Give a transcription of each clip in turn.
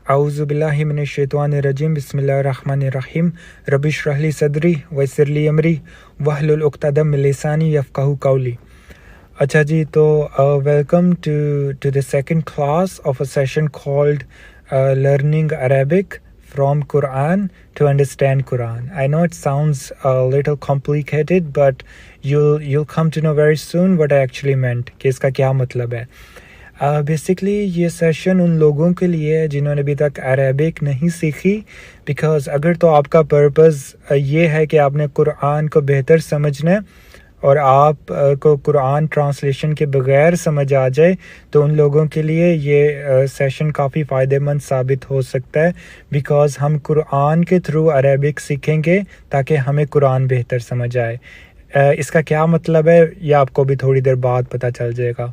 औज़ु बिल्लाहि मिनश शैतानिर रजीम बिस्मिल्लाहिर रहमानिर रहीम रब्बि इश्रह ली सदरी वयस्सिर ली अमरी वहलुल उक़्दतम मिन लिसानी यफ़क़हू क़ौली। अच्छा जी, तो welcome to the second class of a session called learning Arabic from Quran to understand Quran. I know it sounds a little complicated, but you'll come to know very soon what I actually meant, कि इसका क्या मतलब है। Basically ये session उन लोगों के लिए है जिन्होंने अभी तक अरेबिक नहीं सीखी, बिकॉज़ अगर तो आपका पर्पस ये है कि आपने कुरान को बेहतर समझना है और आप को कुरान ट्रांसलेशन के बगैर समझ आ जाए, तो उन लोगों के लिए ये सेशन काफ़ी फ़ायदेमंद साबित हो सकता है, बिकॉज़ हम कुरान के थ्रू अरेबिक सीखेंगे ताकि हमें कुरान बेहतर समझ आए। इसका क्या मतलब है ये आपको भी थोड़ी देर बाद पता चल जाएगा,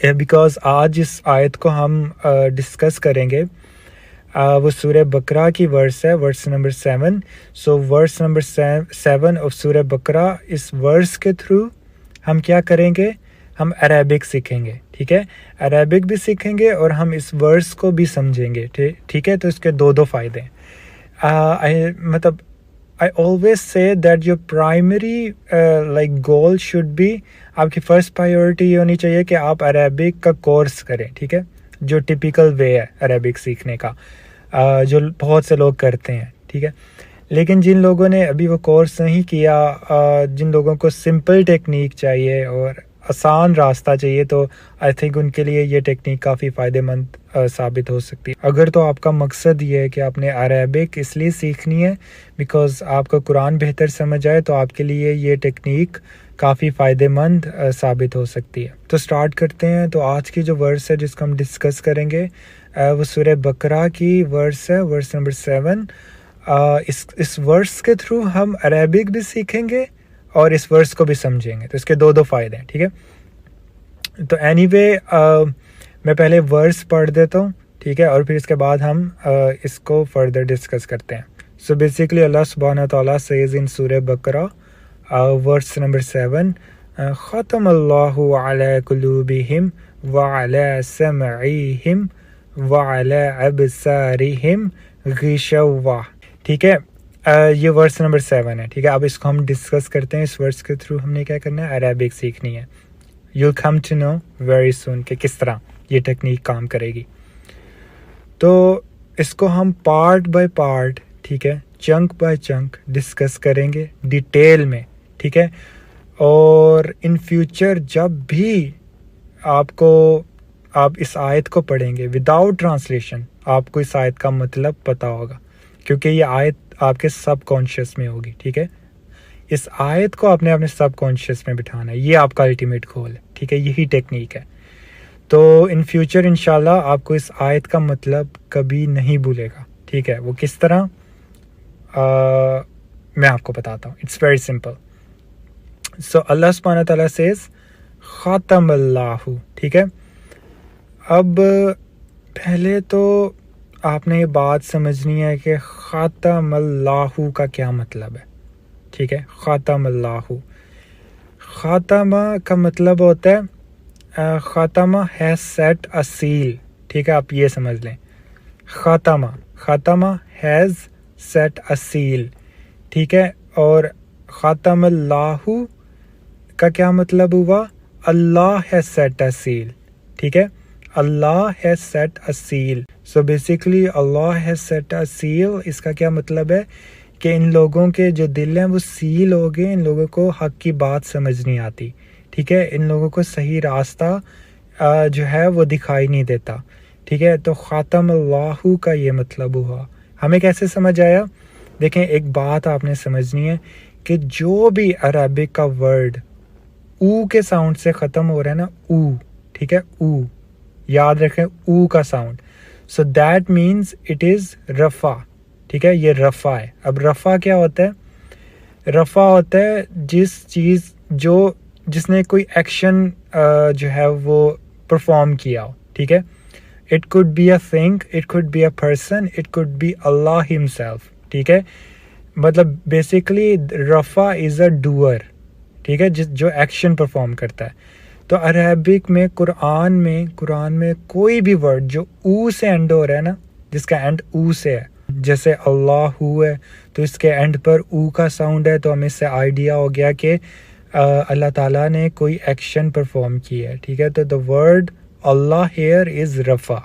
बिकॉज़ आज इस आयत को हम डिस्कस करेंगे। वो सूरह बकरा की वर्स है, verse number 7। So verse number 7 of Surah Baqarah, इस वर्स के थ्रू हम क्या करेंगे, हम अरेबिक सीखेंगे। ठीक है, अरेबिक भी सीखेंगे और हम इस वर्स को भी समझेंगे। ठीक है, तो इसके दो फ़ायदे हैं। मतलब I always say that your primary like goal should be, आपकी फर्स्ट प्रायोरिटी ये होनी चाहिए कि आप अरेबिक का कोर्स करें। ठीक है, जो टिपिकल वे है अरेबिक सीखने का, जो बहुत से लोग करते हैं। ठीक है, लेकिन जिन लोगों ने अभी वो कोर्स नहीं किया, जिन लोगों को सिंपल टेक्निक चाहिए और आसान रास्ता चाहिए, तो आई थिंक उनके लिए ये टेक्निक काफ़ी फ़ायदेमंद साबित हो सकती है। अगर तो आपका मकसद ये है कि आपने अरेबिक इसलिए सीखनी है बिकॉज़ आपका कुरान बेहतर समझ आए, तो आपके लिए ये टेक्निक काफ़ी फ़ायदेमंद साबित हो सकती है। तो स्टार्ट करते हैं। तो आज की जो वर्स है जिसको हम डिस्कस करेंगे, वो सूरह बकरा की वर्स है, वर्स नंबर 7। इस वर्स के थ्रू हम अरेबिक भी सीखेंगे और इस वर्स को भी समझेंगे, तो इसके दो फ़ायदे हैं। ठीक है, तो एनीवे मैं पहले वर्स पढ़ देता हूँ। ठीक है, और फिर इसके बाद हम इसको फर्दर डिस्कस करते हैं। सो बेसिकली अल्लाह सुब्हानहू व तआला सेज इन सूरह बकरा वर्स नंबर 7, ख़तम अल्लाहु अला कुलूबिहिम व अला समईहिम व अला अबसारिहिम गिशवा। ठीक है, ये वर्स नंबर 7 है। ठीक है, अब इसको हम डिस्कस करते हैं। इस वर्स के थ्रू हमने क्या करना है, अरेबिक सीखनी है। you'll come to know very soon कि किस तरह ये टेक्निक काम करेगी। तो इसको हम पार्ट बाय पार्ट, ठीक है, चंक बाय चंक डिस्कस करेंगे डिटेल में। ठीक है, और इन फ्यूचर जब भी आप इस आयत को पढ़ेंगे विदाउट ट्रांसलेशन, आपको इस आयत का मतलब पता होगा, क्योंकि ये आयत आपके सबकॉन्शियस में होगी। ठीक है, इस आयत को आपने अपने सबकॉन्शियस में बिठाना है, ये आपका अल्टीमेट गोल है। ठीक है, यही टेक्निक है। तो इन फ्यूचर इंशाल्लाह आपको इस आयत का मतलब कभी नहीं भूलेगा। ठीक है, वो किस तरह मैं आपको बताता हूँ। It's very simple. So Allah सुब्हानहू व तआला सेज ख़तम अल्लाहु। ठीक है, अब पहले तो आपने ये बात समझनी है कि ख़तम अल्लाहु का क्या मतलब है। ठीक है, ख़तम अल्लाहु, ख़ातमा का मतलब होता है ख़ातमा हैज़ सेट अ सील। ठीक है, आप ये समझ लें, ख़ातमा हैज़ सेट अ सील। ठीक है, और ख़ातम अल्लाहु का क्या मतलब हुआ, Allah has set a seal. ठीक है, Allah has set a seal. So basically Allah has set a seal, इसका क्या मतलब है कि इन लोगों के जो दिल हैं वो सील हो गए, इन लोगों को हक की बात समझ नहीं आती। ठीक है, इन लोगों को सही रास्ता जो है वो दिखाई नहीं देता। ठीक है, तो ख़ातम अल्लाहु का ये मतलब हुआ। हमें कैसे समझ आया, देखें, एक बात आपने समझनी है कि जो भी अरबिक का वर्ड ऊ के साउंड से ख़त्म हो रहा है ना, ऊ, ठीक है, ऊ, याद रखें, ऊ का sound. So that means it is रफ़ा। ठीक है, ये रफ़ा है। अब रफ़ा क्या होता है, रफ़ा होता है जिसने कोई एक्शन जो है वो परफॉर्म किया हो। ठीक है, it could be a thing, it could be a person, it could be Allah himself. ठीक है, मतलब बेसिकली रफ़ा इज़ अ डूअर। ठीक है, जो एक्शन परफॉर्म करता है। तो अरबिक में कुरान में कोई भी वर्ड जो ऊ से एंड हो रहा है ना, जिसका एंड ऊ से है। जैसे अल्लाहू है तो इसके एंड पर ऊ का साउंड है, तो हमें इससे आइडिया हो गया कि अल्लाह ताला ने कोई एक्शन परफॉर्म किया है। ठीक है, तो the word Allah here is रफ़ा।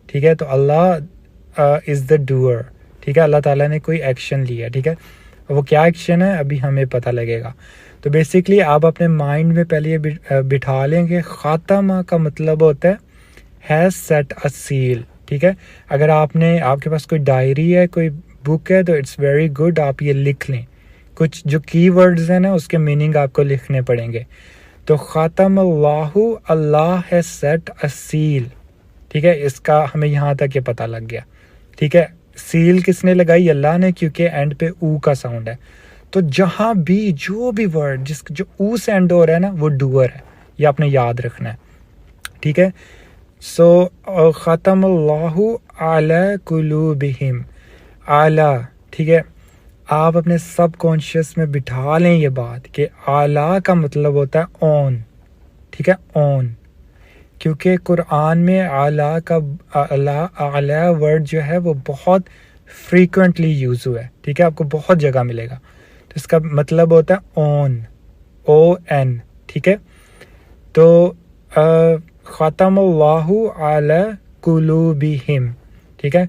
ठीक है, तो अल्लाह इज़ द डूअर। ठीक है, अल्लाह ताला ने कोई एक्शन लिया। ठीक है, वो क्या एक्शन है अभी हमें पता लगेगा। तो बेसिकली आप अपने माइंड में पहले ये बिठा लेंगे, ख़ातमा का मतलब होता है हैज़ सेट अ सील। ठीक है, अगर आपके पास कोई डायरी है, कोई बुक है, तो इट्स वेरी गुड आप ये लिख लें। कुछ जो कीवर्ड्स हैं ना उसके मीनिंग आपको लिखने पड़ेंगे। तो ख़ातम अल्लाहु, अल्लाह हैज़ सेट अ सील। ठीक है, इसका हमें यहाँ तक ये पता लग गया। ठीक है, सील किसने लगाई? अल्लाह ने, क्योंकि एंड पे ऊ का साउंड है। तो जहाँ भी जो भी वर्ड जो ऊ से एंड हो रहा है ना वो डूअर है, ये आपने याद रखना है। ठीक है, सो ख़तम अल्लाहु अला कुलूबिहिम, आला। ठीक है, आप अपने सब कॉन्शियस में बिठा लें ये बात कि आला का मतलब होता है ऑन। ठीक है, ऑन, क्योंकि कुरान में आला वर्ड जो है वो बहुत फ्रीक्वेंटली यूज़ हुआ है। ठीक है, आपको बहुत जगह मिलेगा। तो इसका मतलब होता है ऑन, ओ एन। ठीक है, तो ख़तमल्लाहु अला कुलूबिहिम। ठीक है,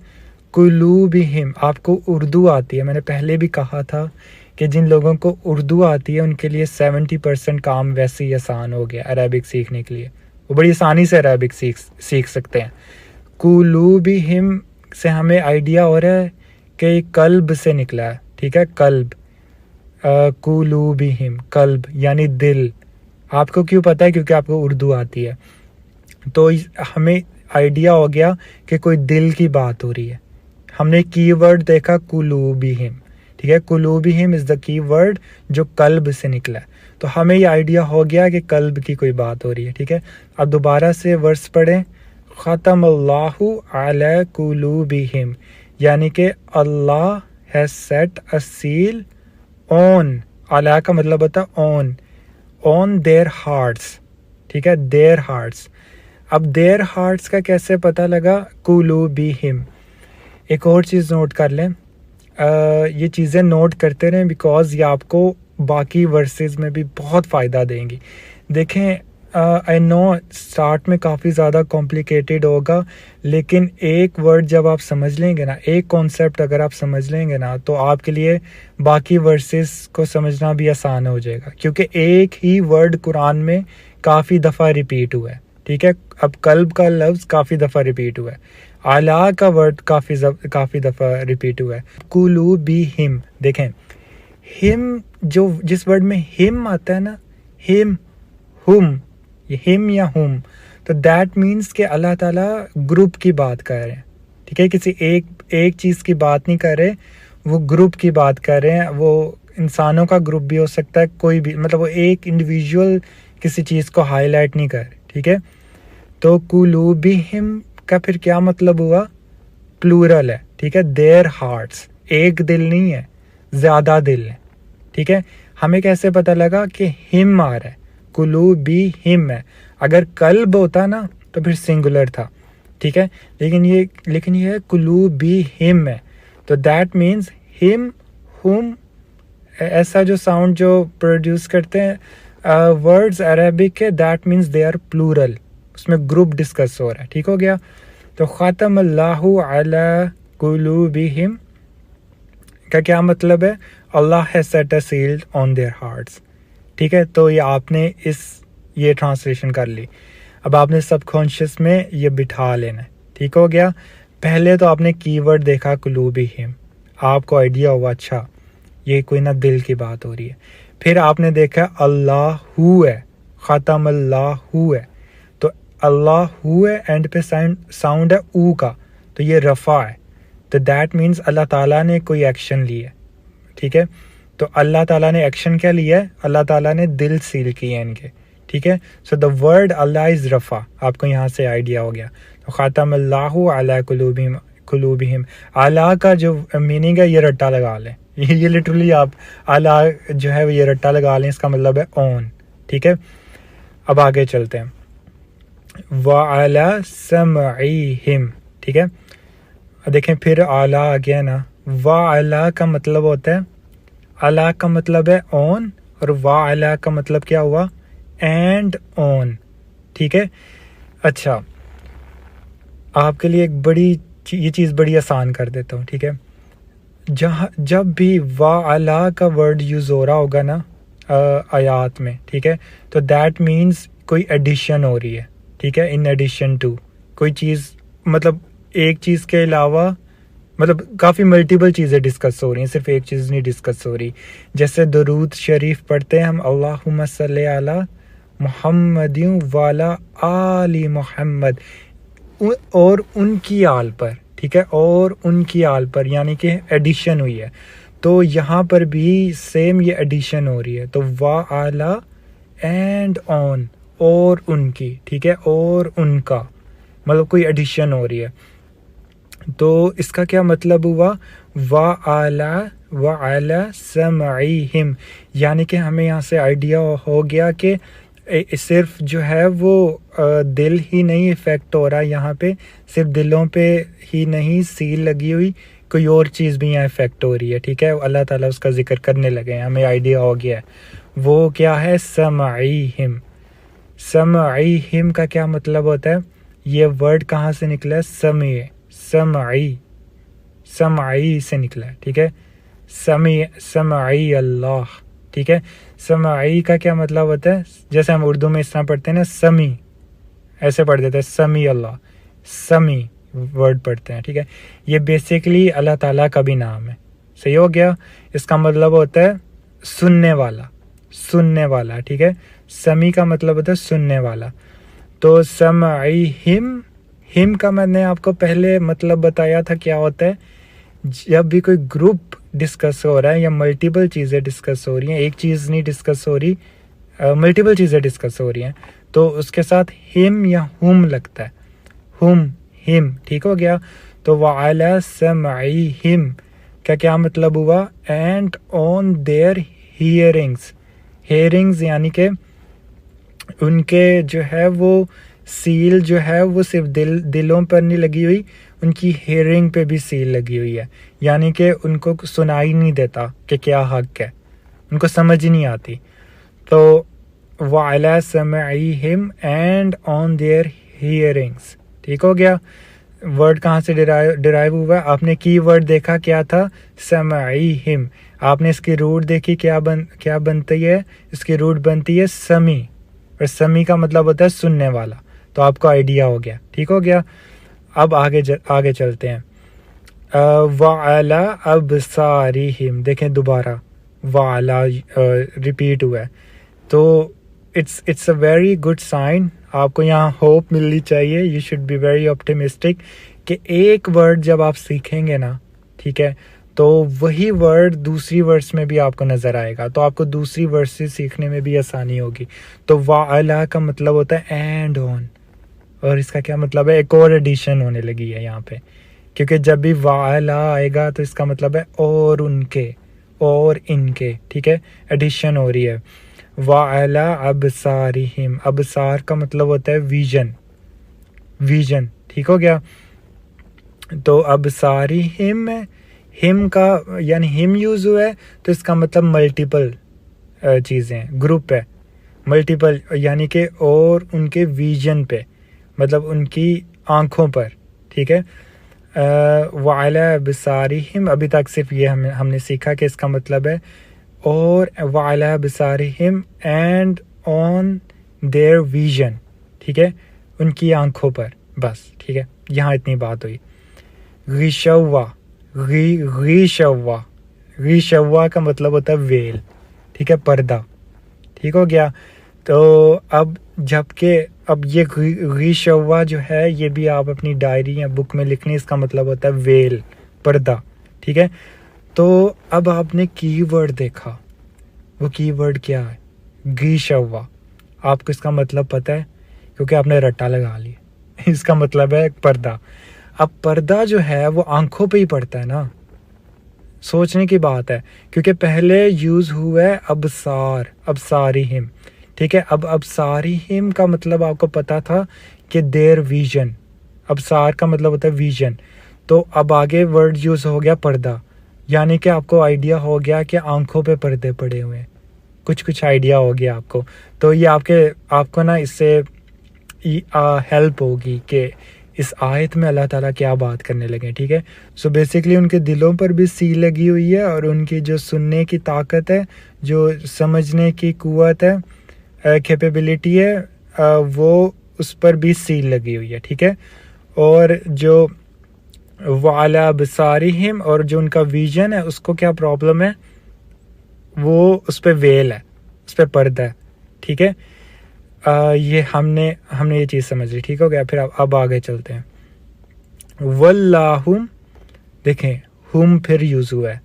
कुलूबिहिम, आपको उर्दू आती है, मैंने पहले भी कहा था कि जिन लोगों को उर्दू आती है उनके लिए 70% काम वैसे ही आसान हो गया अरबिक सीखने के लिए। वो बड़ी आसानी से अरबिक सीख सकते हैं। कुलूबिहिम से हमें आइडिया हो रहा है कि कल्ब से निकला है। ठीक है, कल्ब, कुलूबिहिम, कल्ब यानी दिल। आपको क्यों पता है? क्योंकि आपको उर्दू आती है। तो हमें आइडिया हो गया कि कोई दिल की बात हो रही है। हमने कीवर्ड देखा कुलूबिहिम। ठीक है, कुलूबिहिम इज़ द कीवर्ड जो कल्ब से निकला है। तो हमें ये आइडिया हो गया कि कल्ब की कोई बात हो रही है। ठीक है, अब दोबारा से वर्स पढ़ें, ख़तमल्लाहु अला कुलूबिहिम, यानी कि Allah has set a seal on, अला का मतलब होता है ऑन देयर हार्ट्स। ठीक है, देयर हार्ट्स। अब देयर हार्ट्स का कैसे पता लगा? कुलूबिहिम। एक और चीज़ नोट कर लें, ये चीज़ें नोट करते रहें बिकॉज़ ये आपको बाकी वर्सेस में भी बहुत फ़ायदा देंगी। देखें, आई नो स्टार्ट में काफ़ी ज़्यादा कॉम्प्लिकेटेड होगा, लेकिन एक वर्ड जब आप समझ लेंगे ना, एक कॉन्सेप्ट अगर आप समझ लेंगे ना, तो आपके लिए बाकी वर्सेस को समझना भी आसान हो जाएगा, क्योंकि एक ही वर्ड कुरान में काफ़ी दफ़ा रिपीट हुआ है। ठीक है, अब कल्ब का लफ्ज़ काफ़ी दफ़ा रिपीट हुआ है, आला का वर्ड काफ़ी दफ़ा रिपीट हुआ है। कुलूबिहिम, देखें हिम, जो जिस वर्ड में हिम आता है ना, हिम, हुम, ये हिम या हुम, तो दैट मीन्स कि अल्लाह ताला ग्रुप की बात कर रहे हैं। ठीक है, किसी एक चीज़ की बात नहीं कर रहे, वो ग्रुप की बात कर रहे हैं। वो इंसानों का ग्रुप भी हो सकता है, कोई भी, मतलब वो एक इंडिविजुअल किसी चीज़ को हाईलाइट नहीं कर रहे। ठीक है, तो कुलूबिहिम का फिर क्या मतलब हुआ? प्लूरल है। ठीक है, देयर हार्ट्स, एक दिल नहीं है, ज़्यादा दिल है। ठीक है, हमें कैसे पता लगा कि हिम आ रहा है? कुलूबिहिम है। अगर कल्ब होता ना तो फिर सिंगुलर था। ठीक है, लेकिन ये कुलूबिहिम है, तो दैट मीन्स हिम, हुम, ऐसा जो साउंड जो प्रोड्यूस करते हैं वर्ड्स अरबिक के, that means they are plural, उसमें ग्रुप डिस्कस हो रहा है। ठीक हो गया, तो ख़तमल्लाहु अला कुलूबिहिम का क्या मतलब है? Allah has set a seal on their hearts. ठीक है, तो ये आपने ये ट्रांसलेशन कर ली। अब आपने सबकॉन्शियस में ये बिठा लेना है। ठीक हो गया, पहले तो आपने कीवर्ड देखा कुलूबिहिम, आपको आइडिया हुआ अच्छा ये कोई ना दिल की बात हो रही है। फिर आपने देखा अल्लाहू है, ख़तमल्लाहु है, तो अल्लाहू है, एंड पे साउंड है ऊ का, तो ये रफ़ा है, तो दैट मीन्स अल्लाह ताला ने कोई एक्शन लिया। ठीक है, तो अल्लाह ताला ने एक्शन क्या लिया है? अल्लाह ताला ने दिल सील किए इनके। ठीक है, so the word Allah is रफ़ा, आपको यहाँ से आइडिया हो गया। तो ख़तमल्लाहु अला कुलूबिहिम, अला का जो मीनिंग है ये रट्टा लगा लें, ये लिटरली आप अला जो है ये रट्टा लगा लें, इसका मतलब है ऑन। ठीक है, अब आगे चलते हैं। व अला समईहिम, ठीक है, देखें फिर आला आ गया ना, वा अला का मतलब होता है, अला का मतलब है ऑन, और वा अला का मतलब क्या हुआ, एंड ऑन, ठीक है। अच्छा, आपके लिए एक बड़ी ये चीज़ बड़ी आसान कर देता हूँ, ठीक है। जब भी वा अला का वर्ड यूज़ हो रहा होगा ना आयात में, ठीक है, तो दैट मीन्स कोई एडिशन हो रही है, ठीक है, इन एडिशन टू कोई चीज़, मतलब एक चीज़ के अलावा, मतलब काफ़ी मल्टीपल चीज़ें डिस्कस हो रही हैं, सिर्फ एक चीज़ नहीं डिस्कस हो रही। जैसे दरूद शरीफ पढ़ते हैं हम, अल्लाहुम्मा सल्ली अला मुहम्मदिन वाला आली मोहम्मद, और उनकी आल पर, ठीक है, और उनकी आल पर, यानी कि एडिशन हुई है। तो यहाँ पर भी सेम ये एडिशन हो रही है, तो वा आला एंड ऑन, और उनकी, ठीक है, और उनका, मतलब कोई एडिशन हो रही है। तो इसका क्या मतलब हुआ, वा आला समईहिम, यानी कि हमें यहाँ से आइडिया हो गया कि सिर्फ जो है वो दिल ही नहीं इफ़ेक्ट हो रहा है यहाँ पे, सिर्फ दिलों पे ही नहीं सील लगी हुई, कोई और चीज़ भी यहाँ इफ़ेक्ट हो रही है, ठीक है। अल्लाह ताला उसका जिक्र करने लगे हैं, हमें आइडिया हो गया है। वो क्या है, समईहिम। समईहिम का क्या मतलब होता है, ये वर्ड कहाँ से निकला है, समई से निकला है, ठीक है। समई अल्लाह, ठीक है। समई का क्या मतलब होता है, जैसे हम उर्दू में इस तरह पढ़ते हैं ना, समी, ऐसे पढ़ देते हैं, समी अल्लाह, समी वर्ड पढ़ते हैं, ठीक है। ये बेसिकली अल्लाह ताला का भी नाम है, सही हो गया। इसका मतलब होता है सुनने वाला, ठीक है। समी का मतलब होता है सुनने वाला। तो समईहिम, हिम का मैंने आपको पहले मतलब बताया था क्या होता है, जब भी कोई ग्रुप डिस्कस हो रहा है या मल्टीपल चीज़ें डिस्कस हो रही हैं, एक चीज़ नहीं डिस्कस हो रही, मल्टीपल चीज़ें डिस्कस हो रही हैं, तो उसके साथ हिम या हुम लगता है, हिम, ठीक हो गया। तो वअला समईहिम का क्या मतलब हुआ, एंड ऑन देयर हियरिंग्स, यानी कि उनके जो है वो सील जो है वो सिर्फ दिलों पर नहीं लगी हुई, उनकी हेयरिंग पे भी सील लगी हुई है, यानी कि उनको सुनाई नहीं देता कि क्या हक है, उनको समझ ही नहीं आती। तो वअला समईहिम एंड ऑन देयर हियरिंग्स, ठीक हो गया। वर्ड कहाँ से डिराइव हुआ, आपने की वर्ड देखा क्या था, समईहिम, आपने इसकी रूट देखी क्या बनती है, इसकी रूट बनती है समी, और समी का मतलब होता है सुनने वाला। तो आपको आइडिया हो गया, ठीक हो गया। अब आगे चलते हैं। वअला अबसारिहिम, देखें दोबारा वअला रिपीट हुआ है, तो it's a very good sign. आपको यहाँ होप मिलनी चाहिए, you should be very optimistic कि एक वर्ड जब आप सीखेंगे ना, ठीक है, तो वही वर्ड दूसरी वर्ड्स में भी आपको नज़र आएगा, तो आपको दूसरी वर्ड से सीखने में भी आसानी होगी। तो वअला का मतलब होता है एंड ऑन, और इसका क्या मतलब है, एक और एडिशन होने लगी है यहाँ पे, क्योंकि जब भी वअला आएगा तो इसका मतलब है और उनके और इनके, ठीक है, एडिशन हो रही है। वअला अबसारिहिम, अबसार का मतलब होता है विजन, ठीक हो गया। तो अबसारिहिम, हिम का यानी हिम यूज़ हुआ है, तो इसका मतलब मल्टीपल चीज़ें, ग्रुप है, मल्टीपल, यानी कि और उनके विजन पे, मतलब उनकी आँखों पर, ठीक है। वअला अबसारिहिम, अभी तक सिर्फ ये हमने सीखा कि इसका मतलब है और वअला अबसारिहिम एंड ऑन देयर विजन, ठीक है, उनकी आँखों पर, बस, ठीक है, यहाँ इतनी बात हुई। गिशव्वा का मतलब होता है वेल, ठीक है, पर्दा, ठीक हो गया। तो अब जबकि अब ये गिशव्वा जो है, ये भी आप अपनी डायरी या बुक में लिखनी, इसका मतलब होता है वेल, पर्दा, ठीक है। तो अब आपने कीवर्ड देखा, वो कीवर्ड क्या है, गिशव्वा, आपको इसका मतलब पता है क्योंकि आपने रट्टा लगा लिया, इसका मतलब है पर्दा। अब पर्दा जो है वो आंखों पे ही पड़ता है ना, सोचने की बात है, क्योंकि पहले यूज़ हुआ है अबसारिहिम, ठीक है। अब अबसारिहिम का मतलब आपको पता था कि देयर विजन, अबसार का मतलब होता है विजन, तो अब आगे वर्ड यूज़ हो गया पर्दा, यानी कि आपको आइडिया हो गया कि आंखों पे पर्दे पड़े हुए हैं, कुछ आइडिया हो गया आपको। तो ये आपको ना इससे हेल्प होगी कि इस आयत में अल्लाह ताला क्या बात करने लगे, ठीक है। सो बेसिकली उनके दिलों पर भी सील लगी हुई है, और उनकी जो सुनने की ताकत है, जो समझने की कुव्वत है, कैपेबिलिटी है, वो उस पर भी सील लगी हुई है, ठीक है। और जो वाला बसारिहिम, और जो उनका विजन है उसको क्या प्रॉब्लम है, वो उस पर वेल है, उस पर पर्दा है, ठीक है। ये हमने ये चीज़ समझ ली, ठीक हो गया। फिर अब आगे चलते हैं। वल्लाहुम, देखें हुम फिर यूज़ हुआ है,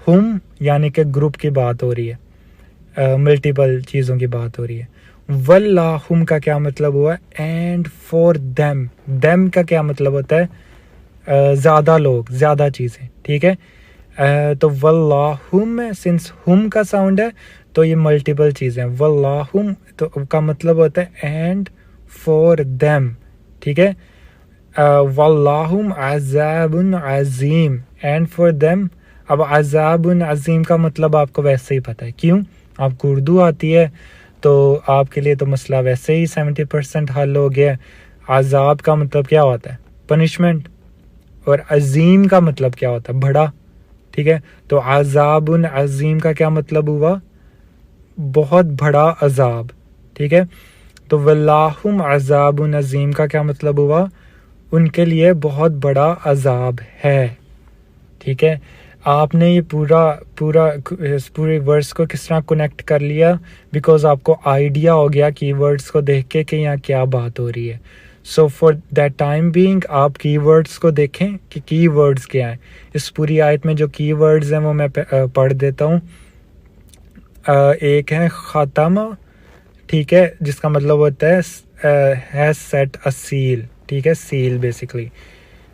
हुम यानी कि ग्रुप की बात हो रही है, मल्टीपल चीज़ों की बात हो रही है। वल्लाहुम का क्या मतलब हुआ, एंड फॉर देम, देम का क्या मतलब होता है, ज़्यादा लोग, ज़्यादा चीज़ें, ठीक है। तो वल्लाहुम में सिंस हुम का साउंड है तो ये मल्टीपल चीज़ें, वल्लाहुम तो का मतलब होता है एंड फॉर देम, ठीक है। वल्लाहुम अज़ाबुन अज़ीम, एंड फॉर देम। अब अज़ाबुन अज़ीम का मतलब आपको वैसे ही पता है, क्यों, आपको उर्दू आती है तो आपके लिए तो मसला वैसे ही 70% हल हो गया। अज़ाब का मतलब क्या होता है, पनिशमेंट, और अज़ीम का मतलब क्या होता है, बड़ा, ठीक है। तो अज़ाबुन अज़ीम का क्या मतलब हुआ, बहुत बड़ा अज़ाब, ठीक है। तो वल्लाहुम अज़ाबुन अज़ीम का क्या मतलब हुआ, उनके लिए बहुत बड़ा अज़ाब है, ठीक है। आपने ये पूरे वर्ड्स को किस तरह कनेक्ट कर लिया, बिकॉज आपको आइडिया हो गया कीवर्ड्स को देख के कि यहाँ क्या बात हो रही है। So for that time being आप कीवर्ड्स को देखें कि कीवर्ड्स क्या हैं। इस पूरी आयत में जो कीवर्ड्स हैं वो मैं पढ़ देता हूँ। एक है ख़ातमा, ठीक है, जिसका मतलब होता है सेट अ सील, ठीक है, सील बेसिकली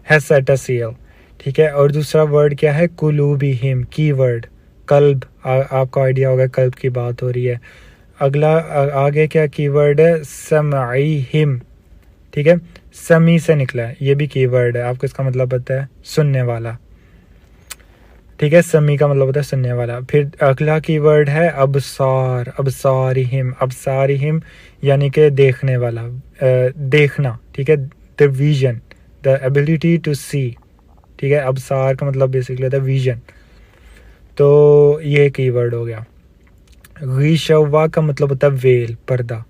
है सेट अ सील, ठीक है। और दूसरा वर्ड क्या है, कुलूबिहिम, कीवर्ड कल्ब, आपको आइडिया होगा कल्ब की बात हो रही है। अगला आगे क्या कीवर्ड है, समईहिम, ठीक है, समी से निकला है, ये भी कीवर्ड है, आपको इसका मतलब पता है, सुनने वाला, ठीक है। समी का मतलब होता है सुनने वाला। फिर अगला कीवर्ड है अबसार, अबसारिहिम, अबसारिहिम यानी कि देखने वाला, देखना, ठीक है, the vision, the ability to see, ठीक है। अबसार का मतलब बेसिकली होता है विजन, तो ये कीवर्ड हो गया। गिशवा का मतलब होता है वेल, पर्दा,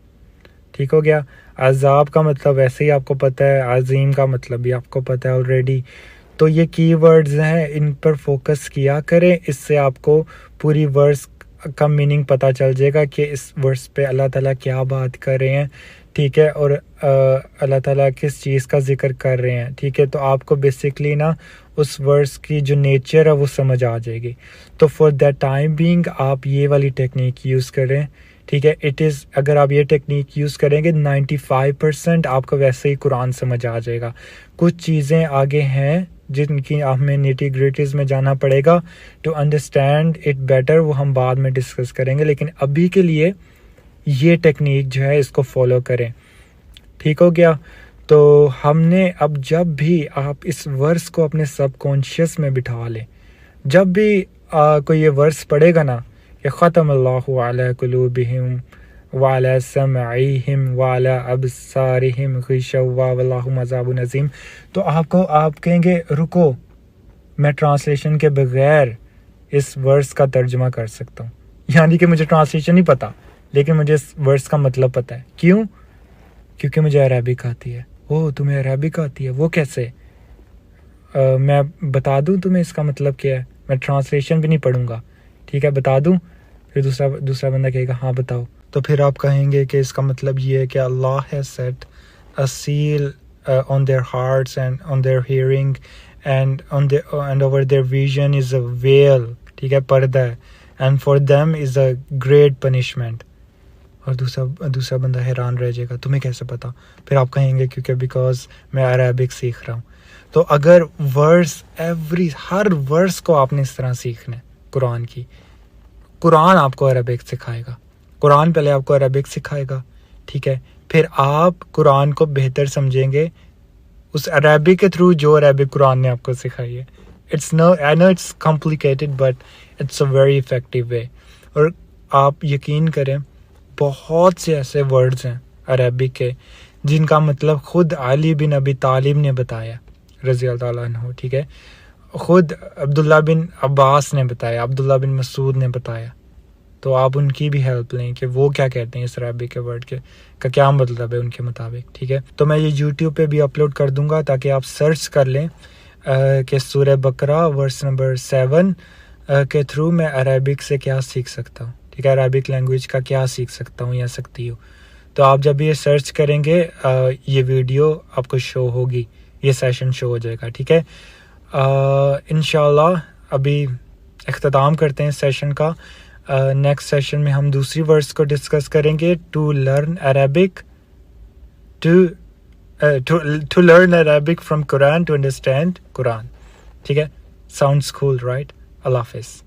ठीक हो गया। अजाब का मतलब वैसे ही आपको पता है, अजीम का मतलब भी आपको पता है ऑलरेडी। तो ये कीवर्ड्स हैं, इन पर फोकस किया करें, इससे आपको पूरी वर्ड्स का मीनिंग पता चल जाएगा कि इस वर्ड्स पे अल्लाह ताला क्या बात कर रहे हैं, ठीक है, और अल्लाह ताला किस चीज़ का जिक्र कर रहे हैं, ठीक है। तो आपको बेसिकली ना उस वर्ड्स की जो नेचर है वो समझ आ जाएगी। तो फॉर दैट टाइम बीइंग आप ये वाली टेक्निक यूज़ करें, ठीक है। इट इज़, अगर आप ये टेक्निक यूज़ करेंगे 95% आपको वैसे ही कुरान समझ आ जाएगा। कुछ चीज़ें आगे हैं जिनकी हमें निटी ग्रिटीज में जाना पड़ेगा टू अंडरस्टैंड इट बेटर, वो हम बाद में डिस्कस करेंगे, लेकिन अभी के लिए ये टेक्निक जो है इसको फॉलो करें, ठीक हो गया। तो हमने अब जब भी आप इस वर्स को अपने सबकॉन्शियस में बिठा लें, जब भी कोई ये वर्स पढ़ेगा ना कि ख़तमल्लाहु अला कुलूबिहिम वाला समईहिम वाला अबसारिहिम गिशवा वल्लाहु अज़ाबुन अज़ीम, तो आप कहेंगे रुको, मैं ट्रांसलेशन के बगैर इस वर्स का तर्जुमा कर सकता हूँ, यानी कि मुझे ट्रांसलेशन नहीं पता लेकिन मुझे इस वर्स का मतलब पता है। क्यों? क्योंकि मुझे अरबिक आती है। ओह, तुम्हें अरबिक आती है, वो कैसे? मैं बता दूं तुम्हें इसका मतलब क्या है, मैं ट्रांसलेशन भी नहीं पढ़ूंगा, ठीक है, बता दूं। फिर दूसरा बंदा कहेगा हाँ बताओ, तो फिर आप कहेंगे कि इसका मतलब ये है कि Allah has set a seal on their hearts and on their hearing and over their vision is a veil, ठीक है, पर्दा है, and for them is a great punishment। और दूसरा बंदा हैरान रह जाएगा, तुम्हें कैसे पता? फिर आप कहेंगे क्योंकि बिकॉज मैं अरबिक सीख रहा हूँ। तो अगर हर वर्स को आपने इस तरह सीखना है कुरान की, कुरान आपको अरबिक सिखाएगा, कुरान पहले आपको अरबिक सिखाएगा, ठीक है, फिर आप कुरान को बेहतर समझेंगे, उस अरबिक के थ्रू जो अरबिक कुरान ने आपको सिखाई है। It's no, I know it's complicated but it's a very effective way. और आप यकीन करें बहुत से ऐसे वर्ड्स हैं अरबिक के जिनका मतलब खुद अली बिन अबी तालिब ने बताया रज़ी अल्लाह ताला अन्हु, ठीक है, खुद अब्दुल्ला बिन अब्बास ने बताया, अब्दुल्ला बिन मसूद ने बताया। तो आप उनकी भी हेल्प लें कि वो क्या कहते हैं इस अरबिक के वर्ड के का क्या मतलब है उनके मुताबिक, ठीक है। तो मैं ये यूट्यूब पे भी अपलोड कर दूंगा ताकि आप सर्च कर लें कि सूरह बकरा वर्स नंबर 7 के थ्रू मैं अरबिक से क्या सीख सकता हूँ, ठीक है, अरबिक लैंग्वेज का क्या सीख सकता हूँ या सकती हूँ। तो आप जब ये सर्च करेंगे ये वीडियो आपको शो होगी, ये सेशन शो हो जाएगा, ठीक है। इंशाल्लाह अभी इख्तिताम करते हैं इस सेशन का। नेक्स्ट सेशन में हम दूसरी वर्ड्स को डिस्कस करेंगे, to learn Arabic, to learn Arabic from Quran, to understand Quran, ठीक है। Sounds cool right. अल्लाह हाफिज़।